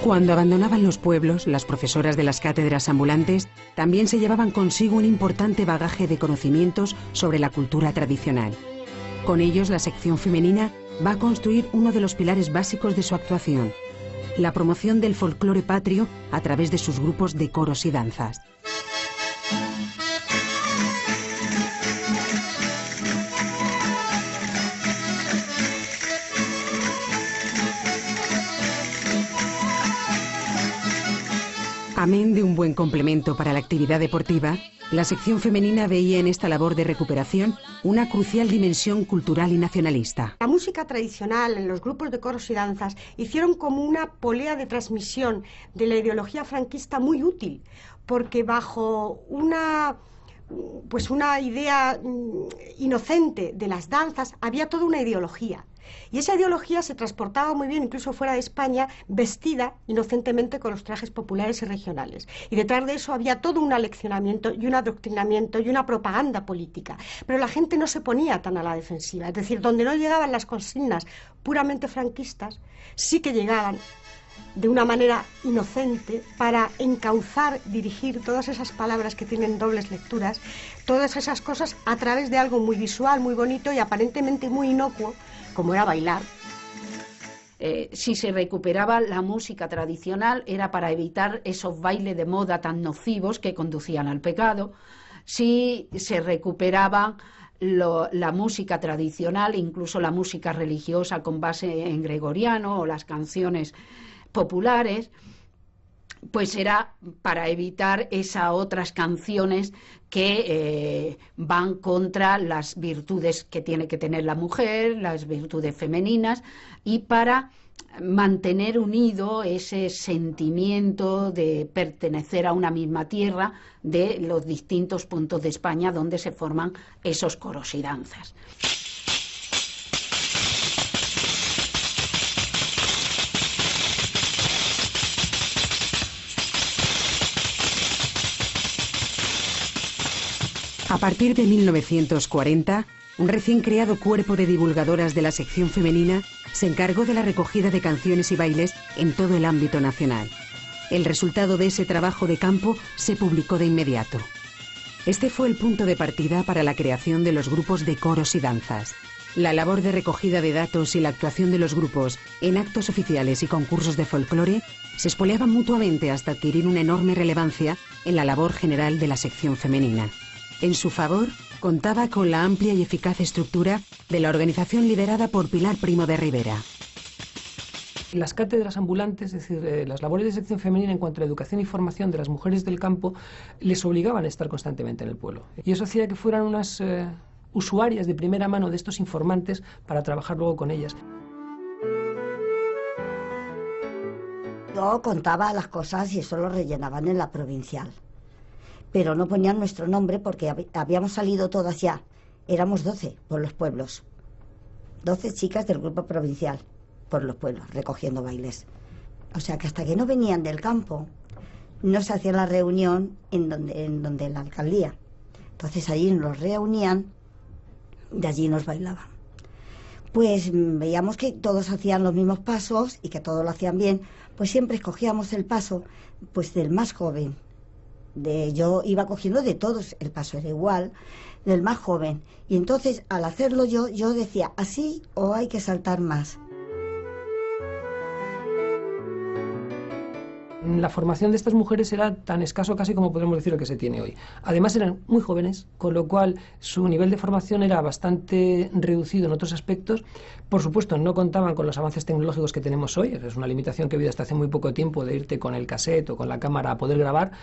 Cuando abandonaban los pueblos, las profesoras de las cátedras ambulantes también se llevaban consigo un importante bagaje de conocimientos sobre la cultura tradicional. Con ellos, la sección femenina va a construir uno de los pilares básicos de su actuación: la promoción del folclore patrio a través de sus grupos de coros y danzas. Amén de un buen complemento para la actividad deportiva, la sección femenina veía en esta labor de recuperación una crucial dimensión cultural y nacionalista. La música tradicional en los grupos de coros y danzas hicieron como una polea de transmisión de la ideología franquista muy útil, porque bajo una idea inocente de las danzas había toda una ideología. Y esa ideología se transportaba muy bien, incluso fuera de España, vestida inocentemente con los trajes populares y regionales. Y detrás de eso había todo un aleccionamiento y un adoctrinamiento y una propaganda política. Pero la gente no se ponía tan a la defensiva. Es decir, donde no llegaban las consignas puramente franquistas, sí que llegaban de una manera inocente para encauzar, dirigir todas esas palabras que tienen dobles lecturas, todas esas cosas a través de algo muy visual, muy bonito y aparentemente muy inocuo, como era bailar. Si se recuperaba la música tradicional era para evitar esos bailes de moda tan nocivos que conducían al pecado. Si se recuperaba la música tradicional, incluso la música religiosa con base en gregoriano o las canciones populares, pues era para evitar esas otras canciones que van contra las virtudes que tiene que tener la mujer, las virtudes femeninas, y para mantener unido ese sentimiento de pertenecer a una misma tierra de los distintos puntos de España donde se forman esos coros y danzas. A partir de 1940, un recién creado cuerpo de divulgadoras de la sección femenina se encargó de la recogida de canciones y bailes en todo el ámbito nacional. El resultado de ese trabajo de campo se publicó de inmediato. Este fue el punto de partida para la creación de los grupos de coros y danzas. La labor de recogida de datos y la actuación de los grupos en actos oficiales y concursos de folclore se espoleaban mutuamente hasta adquirir una enorme relevancia en la labor general de la sección femenina. En su favor, contaba con la amplia y eficaz estructura de la organización liderada por Pilar Primo de Rivera. Las cátedras ambulantes, es decir, las labores de sección femenina en cuanto a la educación y formación de las mujeres del campo, les obligaban a estar constantemente en el pueblo. Y eso hacía que fueran unas usuarias de primera mano de estos informantes para trabajar luego con ellas. Yo contaba las cosas y eso lo rellenaban en la provincial. Pero no ponían nuestro nombre porque habíamos salido todas ya. Éramos 12 por los pueblos. 12 chicas del grupo provincial por los pueblos, recogiendo bailes. O sea que hasta que no venían del campo, no se hacía la reunión en donde la alcaldía. Entonces allí nos reunían, de allí nos bailaban. Pues veíamos que todos hacían los mismos pasos y que todos lo hacían bien, pues siempre escogíamos el paso pues del más joven. Yo iba cogiendo de todos, el paso era igual, del más joven. Y entonces, al hacerlo yo decía, ¿así o hay que saltar más? La formación de estas mujeres era tan escaso casi como podemos decir lo que se tiene hoy. Además eran muy jóvenes, con lo cual su nivel de formación era bastante reducido en otros aspectos. Por supuesto, no contaban con los avances tecnológicos que tenemos hoy. Es una limitación que ha habido hasta hace muy poco tiempo de irte con el cassette o con la cámara a poder grabar.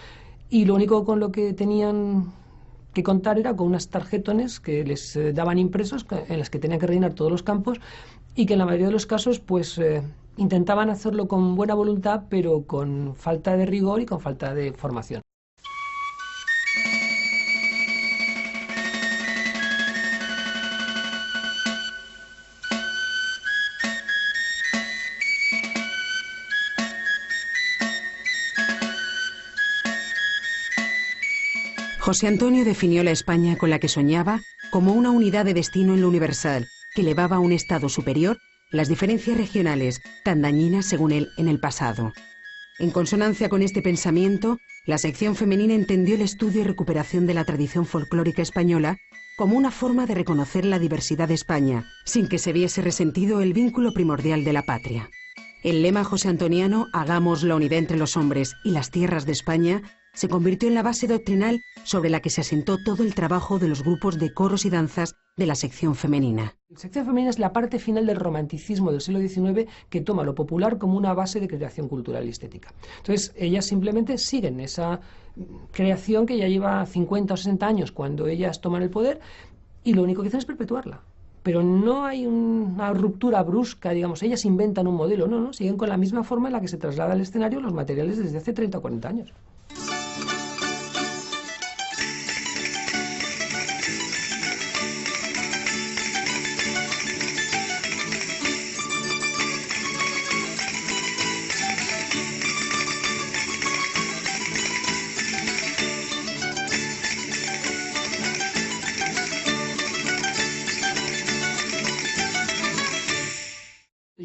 Y lo único con lo que tenían que contar era con unas tarjetones que les daban impresos, en las que tenían que rellenar todos los campos y que en la mayoría de los casos pues intentaban hacerlo con buena voluntad, pero con falta de rigor y con falta de formación. José Antonio definió la España con la que soñaba como una unidad de destino en lo universal, que elevaba a un estado superior las diferencias regionales, tan dañinas según él en el pasado. En consonancia con este pensamiento, la sección femenina entendió el estudio y recuperación de la tradición folclórica española como una forma de reconocer la diversidad de España, sin que se viese resentido el vínculo primordial de la patria. El lema josé-antoniano, hagamos la unidad entre los hombres y las tierras de España, se convirtió en la base doctrinal sobre la que se asentó todo el trabajo de los grupos de coros y danzas de la sección femenina. La sección femenina es la parte final del romanticismo del siglo XIX que toma lo popular como una base de creación cultural y estética. Entonces, ellas simplemente siguen esa creación que ya lleva 50 o 60 años cuando ellas toman el poder, y lo único que hacen es perpetuarla. Pero no hay una ruptura brusca, digamos, ellas inventan un modelo, no, siguen con la misma forma en la que se traslada al escenario los materiales desde hace 30 o 40 años.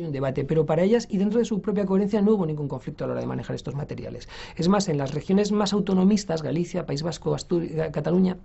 Un debate, pero para ellas y dentro de su propia coherencia no hubo ningún conflicto a la hora de manejar estos materiales. Es más, en las regiones más autonomistas, Galicia, País Vasco, Asturias, Cataluña,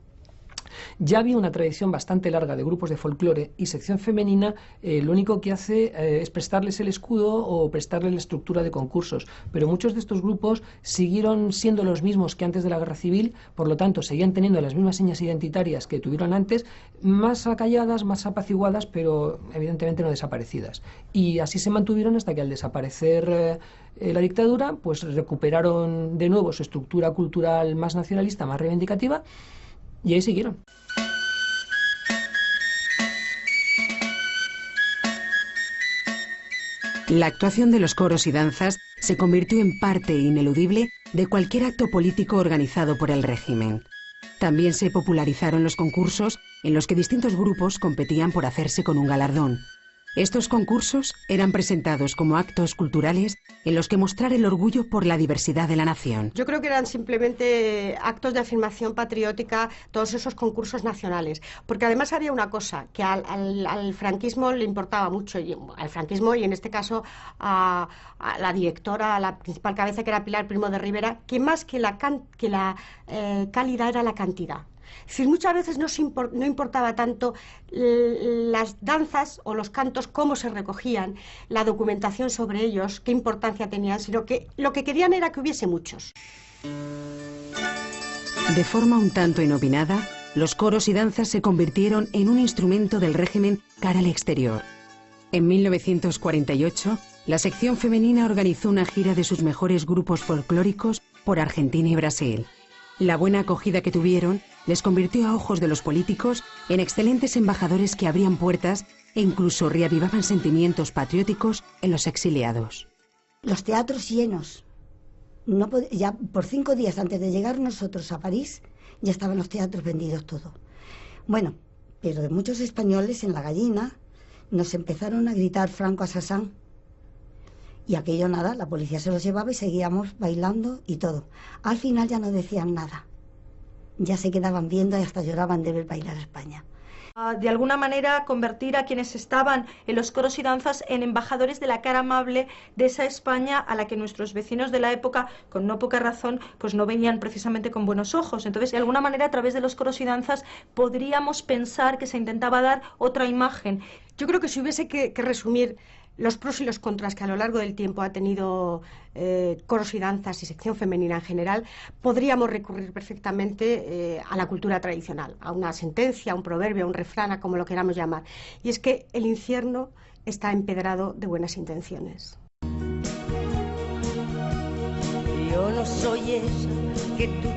ya había una tradición bastante larga de grupos de folclore, y sección femenina lo único que hace es prestarles el escudo o prestarles la estructura de concursos, pero muchos de estos grupos siguieron siendo los mismos que antes de la Guerra Civil, por lo tanto seguían teniendo las mismas señas identitarias que tuvieron antes, más acalladas, más apaciguadas, pero evidentemente no desaparecidas. Y así se mantuvieron hasta que al desaparecer la dictadura, pues recuperaron de nuevo su estructura cultural más nacionalista, más reivindicativa, y ahí siguieron. La actuación de los coros y danzas se convirtió en parte ineludible de cualquier acto político organizado por el régimen. También se popularizaron los concursos en los que distintos grupos competían por hacerse con un galardón. Estos concursos eran presentados como actos culturales en los que mostrar el orgullo por la diversidad de la nación. Yo creo que eran simplemente actos de afirmación patriótica todos esos concursos nacionales, porque además había una cosa que al franquismo le importaba mucho, y al franquismo y en este caso a la directora, a la principal cabeza, que era Pilar Primo de Rivera, que más que la calidad era la cantidad. Es decir, muchas veces no importaba tanto las danzas o los cantos, cómo se recogían, la documentación sobre ellos, qué importancia tenían, sino que lo que querían era que hubiese muchos. De forma un tanto inopinada, los coros y danzas se convirtieron en un instrumento del régimen cara al exterior. En 1948, la sección femenina organizó una gira de sus mejores grupos folclóricos por Argentina y Brasil. La buena acogida que tuvieron les convirtió a ojos de los políticos en excelentes embajadores que abrían puertas e incluso reavivaban sentimientos patrióticos en los exiliados. Los teatros llenos. Ya por 5 días antes de llegar nosotros a París, ya estaban los teatros vendidos todo. Bueno, pero de muchos españoles en La Gallina nos empezaron a gritar Franco Assassin. Y aquello nada, la policía se los llevaba y seguíamos bailando y todo. Al final ya no decían nada. Ya se quedaban viendo y hasta lloraban de ver bailar a España. De alguna manera convertir a quienes estaban en los coros y danzas en embajadores de la cara amable de esa España a la que nuestros vecinos de la época, con no poca razón, pues no venían precisamente con buenos ojos. Entonces, de alguna manera, a través de los coros y danzas podríamos pensar que se intentaba dar otra imagen. Yo creo que si hubiese que resumir los pros y los contras que a lo largo del tiempo ha tenido coros y danzas y sección femenina en general, podríamos recurrir perfectamente a la cultura tradicional, a una sentencia, a un proverbio, a un refrán, a como lo queramos llamar. Y es que el infierno está empedrado de buenas intenciones. Yo no soy esa que tú